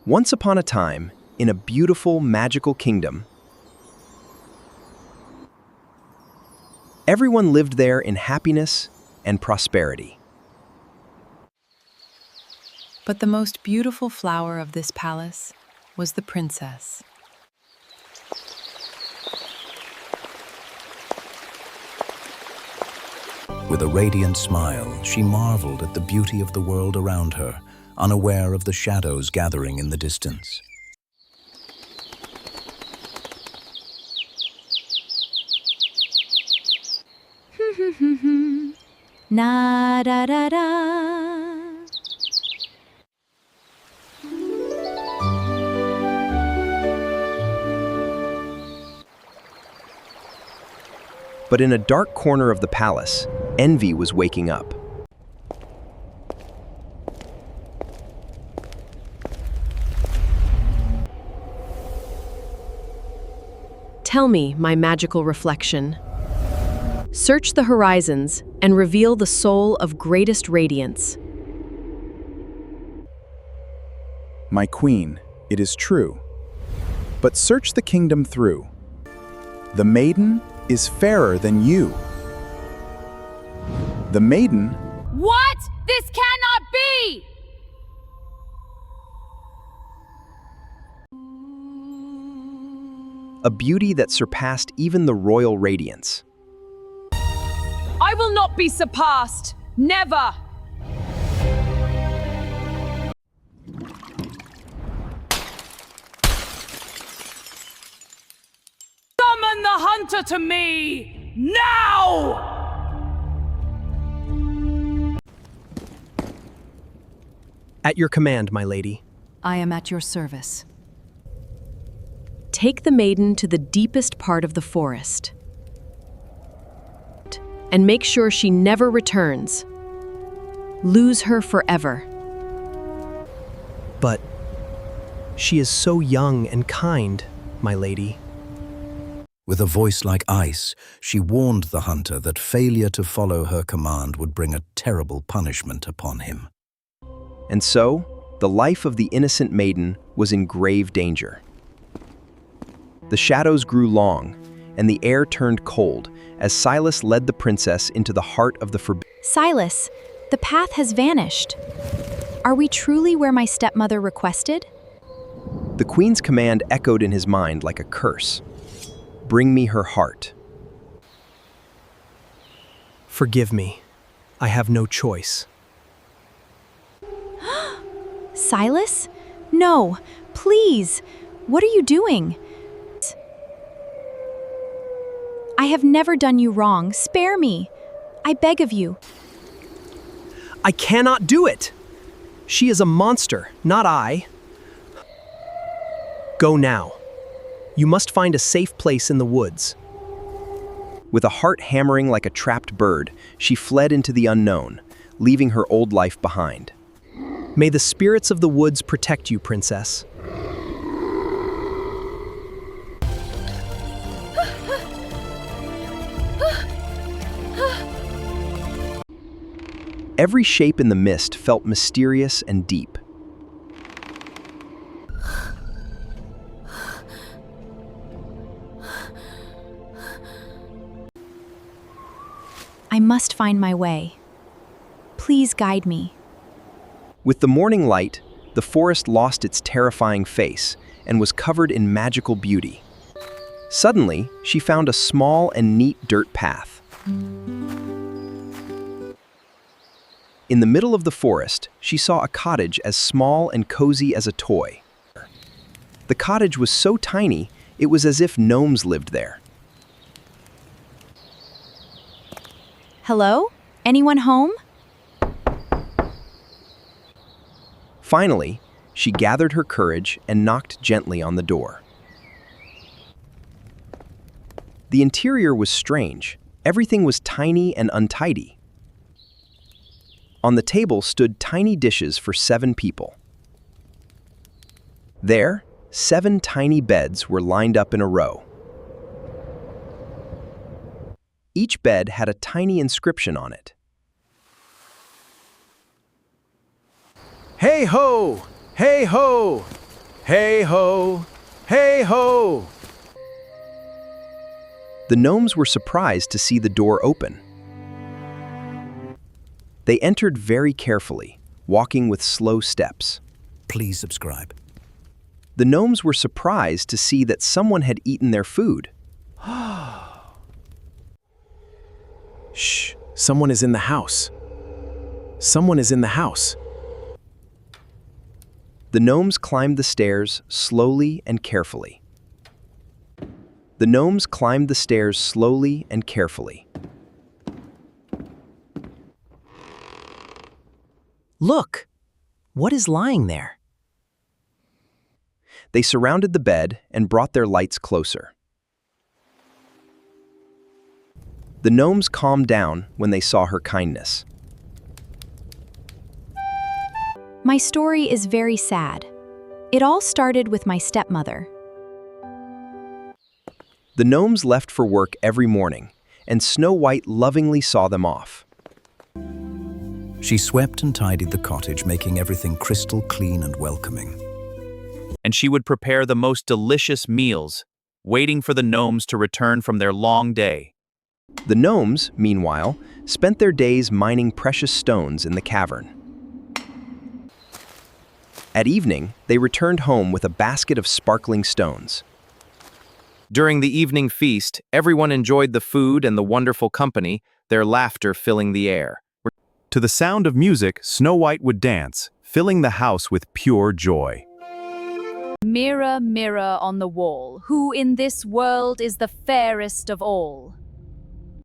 Once upon a time, in a beautiful, magical kingdom, everyone lived there in happiness and prosperity. But the most beautiful flower of this palace was the princess. With a radiant smile, she marveled at the beauty of the world around her, unaware of the shadows gathering in the distance. Na da da da. But in a dark corner of the palace, envy was waking up. Tell me, my magical reflection. Search the horizons and reveal the soul of greatest radiance. My queen, it is true. But search the kingdom through. The maiden is fairer than you. The maiden... What? This cannot be! A beauty that surpassed even the royal radiance. I will not be surpassed. Never! Summon the hunter to me! Now! At your command, my lady. I am at your service. Take the maiden to the deepest part of the forest and make sure she never returns. Lose her forever. But she is so young and kind, my lady. With a voice like ice, she warned the hunter that failure to follow her command would bring a terrible punishment upon him. And so, the life of the innocent maiden was in grave danger. The shadows grew long, and the air turned cold as Silas led the princess into the heart of the forbidden. Silas, the path has vanished. Are we truly where my stepmother requested? The queen's command echoed in his mind like a curse. Bring me her heart. Forgive me. I have no choice. Silas? No, please. What are you doing? I have never done you wrong. Spare me. I beg of you. I cannot do it! She is a monster, not I. Go now. You must find a safe place in the woods. With a heart hammering like a trapped bird, she fled into the unknown, leaving her old life behind. May the spirits of the woods protect you, princess. Every shape in the mist felt mysterious and deep. I must find my way. Please guide me. With the morning light, the forest lost its terrifying face and was covered in magical beauty. Suddenly, she found a small and neat dirt path. In the middle of the forest, she saw a cottage as small and cozy as a toy. The cottage was so tiny, it was as if gnomes lived there. Hello? Anyone home? Finally, she gathered her courage and knocked gently on the door. The interior was strange. Everything was tiny and untidy. On the table stood tiny dishes for 7 people. There, 7 tiny beds were lined up in a row. Each bed had a tiny inscription on it. Hey ho! Hey ho! Hey ho! Hey ho! The gnomes were surprised to see the door open. They entered very carefully, walking with slow steps. Please subscribe. The gnomes were surprised to see that someone had eaten their food. Shh, someone is in the house. Someone is in the house. The gnomes climbed the stairs slowly and carefully. The gnomes climbed the stairs slowly and carefully. Look! What is lying there? They surrounded the bed and brought their lights closer. The gnomes calmed down when they saw her kindness. My story is very sad. It all started with my stepmother. The gnomes left for work every morning, and Snow White lovingly saw them off. She swept and tidied the cottage, making everything crystal clean and welcoming. And she would prepare the most delicious meals, waiting for the gnomes to return from their long day. The gnomes, meanwhile, spent their days mining precious stones in the cavern. At evening, they returned home with a basket of sparkling stones. During the evening feast, everyone enjoyed the food and the wonderful company, their laughter filling the air. To the sound of music, Snow White would dance, filling the house with pure joy. Mirror, mirror on the wall, who in this world is the fairest of all?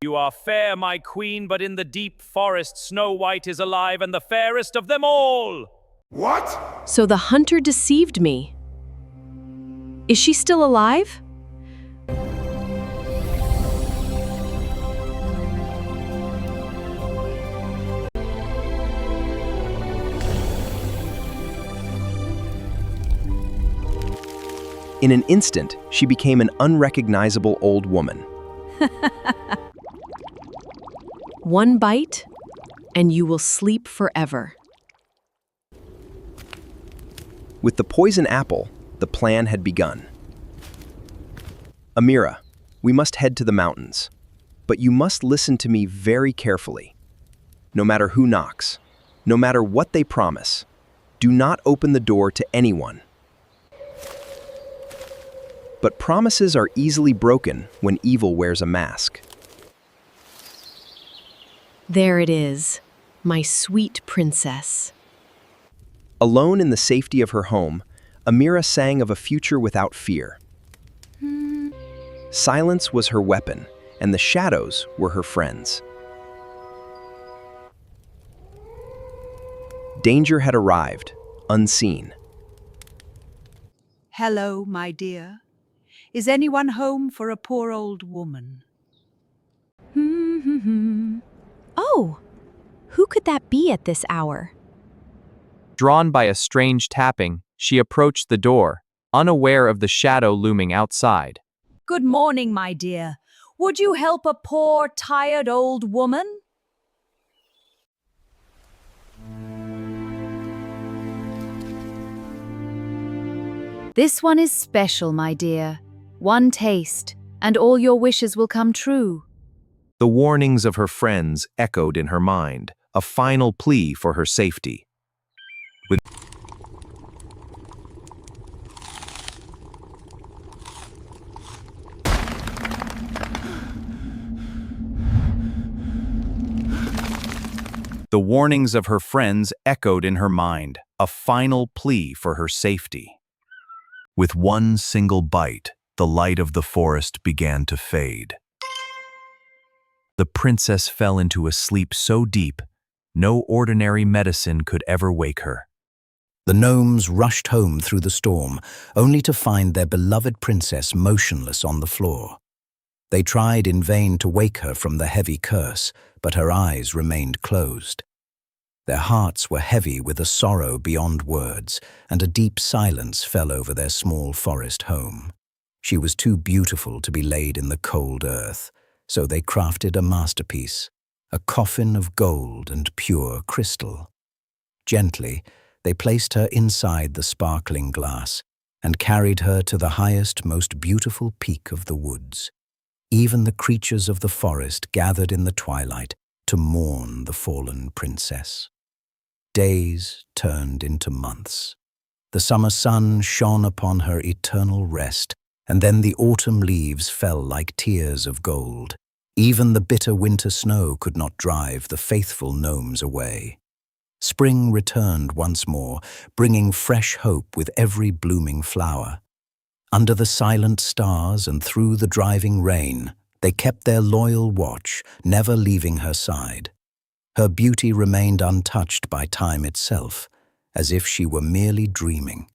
You are fair, my queen, but in the deep forest Snow White is alive and the fairest of them all! What? So the hunter deceived me. Is she still alive? In an instant, she became an unrecognizable old woman. One bite, and you will sleep forever. With the poison apple, the plan had begun. Amira, we must head to the mountains, but you must listen to me very carefully. No matter who knocks, no matter what they promise, do not open the door to anyone. But promises are easily broken when evil wears a mask. There it is, my sweet princess. Alone in the safety of her home, Amira sang of a future without fear. Silence was her weapon, and the shadows were her friends. Danger had arrived, unseen. Hello, my dear. Is anyone home for a poor old woman? Oh, who could that be at this hour? Drawn by a strange tapping, she approached the door, unaware of the shadow looming outside. Good morning, my dear. Would you help a poor, tired old woman? This one is special, my dear. One taste, and all your wishes will come true. The warnings of her friends echoed in her mind, a final plea for her safety. The warnings of her friends echoed in her mind, a final plea for her safety. With one single bite, the light of the forest began to fade. The princess fell into a sleep so deep, no ordinary medicine could ever wake her. The gnomes rushed home through the storm, only to find their beloved princess motionless on the floor. They tried in vain to wake her from the heavy curse, but her eyes remained closed. Their hearts were heavy with a sorrow beyond words, and a deep silence fell over their small forest home. She was too beautiful to be laid in the cold earth, so they crafted a masterpiece, a coffin of gold and pure crystal. Gently, they placed her inside the sparkling glass and carried her to the highest, most beautiful peak of the woods. Even the creatures of the forest gathered in the twilight to mourn the fallen princess. Days turned into months. The summer sun shone upon her eternal rest, and then the autumn leaves fell like tears of gold. Even the bitter winter snow could not drive the faithful gnomes away. Spring returned once more, bringing fresh hope with every blooming flower. Under the silent stars and through the driving rain, they kept their loyal watch, never leaving her side. Her beauty remained untouched by time itself, as if she were merely dreaming.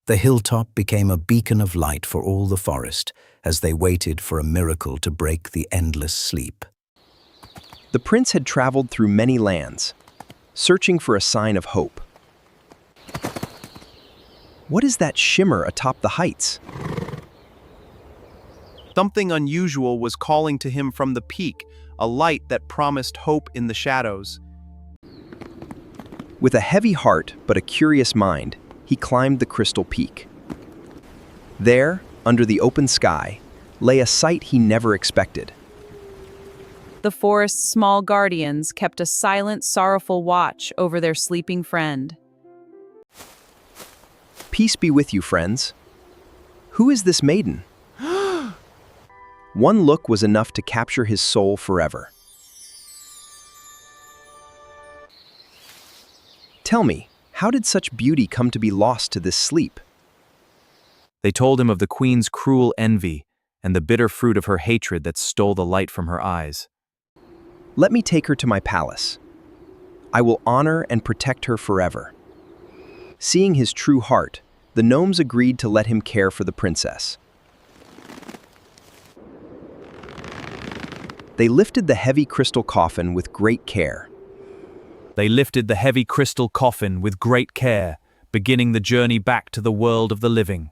The hilltop became a beacon of light for all the forest as they waited for a miracle to break the endless sleep. The prince had traveled through many lands, searching for a sign of hope. What is that shimmer atop the heights? Something unusual was calling to him from the peak, a light that promised hope in the shadows. With a heavy heart but a curious mind, he climbed the crystal peak. There, under the open sky, lay a sight he never expected. The forest's small guardians kept a silent, sorrowful watch over their sleeping friend. Peace be with you, friends. Who is this maiden? One look was enough to capture his soul forever. Tell me, how did such beauty come to be lost to this sleep? They told him of the queen's cruel envy and the bitter fruit of her hatred that stole the light from her eyes. Let me take her to my palace. I will honor and protect her forever. Seeing his true heart, the gnomes agreed to let him care for the princess. They lifted the heavy crystal coffin with great care. Beginning the journey back to the world of the living.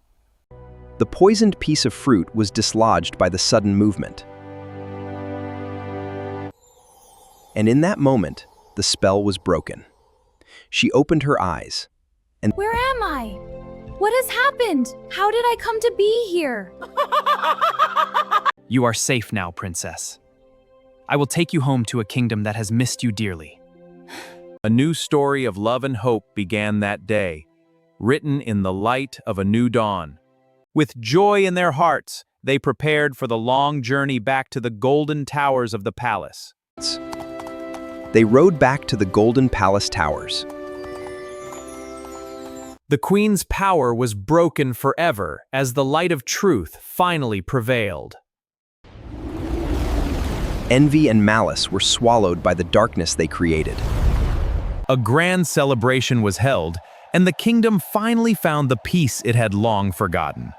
The poisoned piece of fruit was dislodged by the sudden movement. And in that moment, the spell was broken. She opened her eyes, and Where am I? What has happened? How did I come to be here? You are safe now, princess. I will take you home to a kingdom that has missed you dearly. A new story of love and hope began that day, written in the light of a new dawn. With joy in their hearts, they prepared for the long journey back to the golden towers of the palace. they rode back to the Golden Palace towers. The queen's power was broken forever as the light of truth finally prevailed. Envy and malice were swallowed by the darkness they created. A grand celebration was held, and the kingdom finally found the peace it had long forgotten.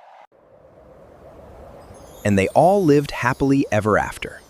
And they all lived happily ever after.